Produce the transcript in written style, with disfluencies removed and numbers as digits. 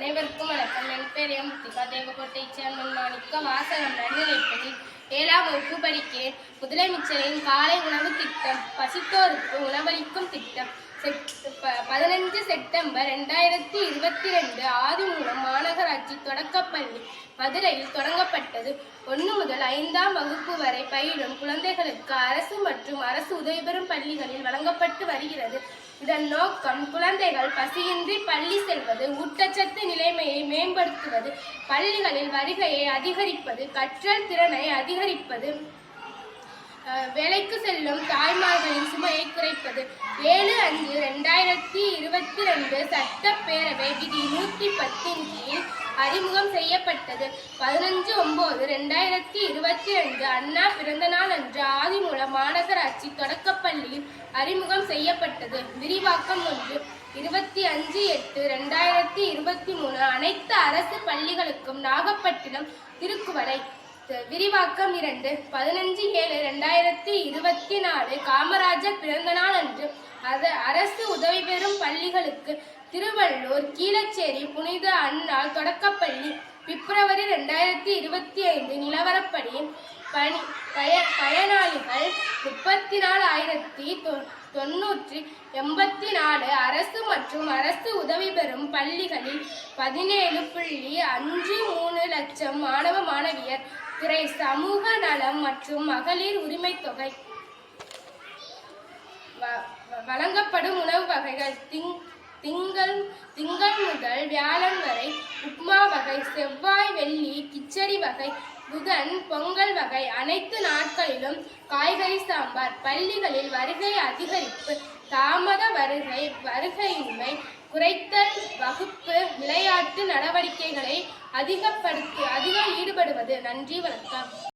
அனைவருக்கும் வணக்கம். என் பேர் எம் முத்திகா. தேவக்கோட்டை சேர்மன் மாணிக்க. வாசகம் நடுநிலைப்பள்ளி 7ஆம் வகுப்பு படிக்கிறேன். முதலமைச்சரின் காலை உணவு திட்டம், பசித்தோருக்கு உணவளிக்கும் திட்டம் 15 செப்டம்பர் 2022 ஆதிமூலம் மாநகராட்சி தொடக்கப்பள்ளி மதுரையில் தொடங்கப்பட்டது. 1 முதல் 5ஆம் வகுப்பு வரை பயிலும் குழந்தைகளுக்கு அரசு மற்றும் அரசு உதவி பெறும் பள்ளிகளில் வழங்கப்பட்டு வருகிறது. இதன் நோக்கம் குழந்தைகள் பசியின்றி பள்ளி செல்வது, ஊட்டச்சத்து நிலைமையை மேம்படுத்துவது, பள்ளிகளில் வருகையை அதிகரிப்பது, கற்றல் திறனை அதிகரிப்பது, வேலைக்கு செல்லும் தாய்மார்களின் சுமையை குறைப்பது. 7/5/2022 சட்டப்பேரவை விதி 110 கீழ் அறிமுகம் செய்யப்பட்டது. 15/9/2022 அண்ணா பிறந்த நாள் அன்று ஆதிமூலம் மாநகராட்சி தொடக்கப்பள்ளியில் அறிமுகம் செய்யப்பட்டது. விரிவாக்கம் 1. 25/8/2023 அனைத்து அரசு பள்ளிகளுக்கும் நாகப்பட்டினம் திருக்குவளை. விரிவாக்கம் 2. 15/7/2024 காமராஜர் பிறந்த நாள் அன்று அரசு உதவி பெறும் பள்ளிகளுக்கு திருவள்ளூர் கீழச்சேரி புனித அன்னாள் தொடக்கப்பள்ளி. பிப்ரவரி 2025 நிலவரப்படி பயனாளிகள் 34,984. அரசு மற்றும் அரசு உதவி பெறும் பள்ளிகளில் 17.53 லட்சம் மாணவ மாணவியர். துறை சமூக நலம் மற்றும் மகளிர் உரிமை தொகை. வழங்கப்படும் உணவு வகைகள்: திங்கள் முதல் வியாழன் வரை உப்மா வகை, செவ்வாய் வெள்ளி கிச்சடி வகை, புதன் பொங்கல் வகை. அனைத்து நாட்களிலும் காய்கறி சாம்பார். பள்ளிகளில் வருகை அதிகரிப்பு, தாமத வருகையின்மை குறைத்தல், வகுப்பு விளையாட்டு நடவடிக்கைகளை அதிக ஈடுபடுவது. நன்றி, வணக்கம்.